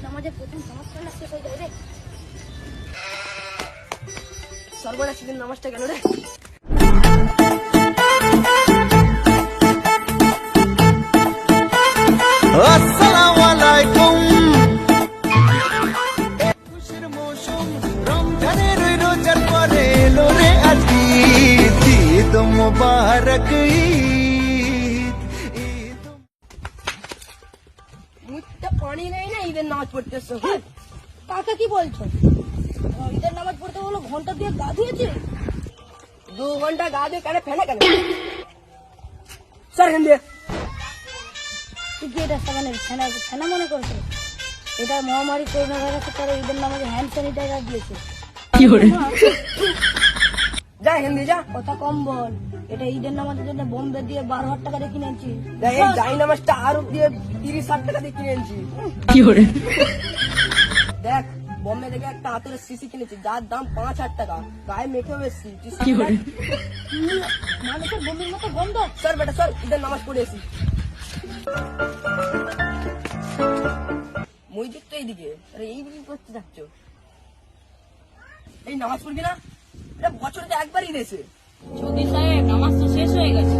নামাজের প্রথম সমস্যা শেষ হয়ে যায় রে। সর্বনাশ ঈদের নামাজটা গেল রে। আসসালামু আলাইকুম। খুশির মৌসুম রমজানের রোজার পরে এলো রে আজ ঈদ, ঈদ মুবারক ঈদ, ঈদ। মুখটা পানি নেই না ঈদের নামাজ পড়তেছো? কাকা কি বলছো? ঈদের নামাজ পড়তে বলো ঘন্টা দিয়ে গা ধুয়েছে। 2 ঘন্টা গা দিয়ে কেন ফেলে কেন? স্যার এখান দিয়ে তুই কি এটা সেখানে ফেনা মনে করছো? এটা মহামারী করোনা ভাইরাসের পরে ঈদের নামাজে হ্যান্ড স্যানিটাইজার দিয়েছে। যা এখান দিয়ে যা। কথা কম বল। এটা ঈদের নামাজের জন্য বোম্বে দিয়ে 12,000 টাকা দিয়ে কিনেছি। দেখ, এই জাই নামাজটা আরো দিয়ে 30,000 টাকা দিয়ে কিনে এনেছি। দেখ, বোম্বে থেকে একটা হাতের সিসি কিনেছি যার দাম 5,000 টাকা। গায়ে মেখেও এসছি। মানুষের বমির মতো গন্ধ। স্যার বেটা স্যার, ঈদের নামাজ পড়ে এসি। মসজিদ তো এইদিকে, আরে এইদিকে করতে যাচ্ছ? এই নামাজ পড়বি না? এটা বছরে তো একবারই দেশে। চৌধুরী সাহেব নামাজ তো শেষ হয়ে গেছে।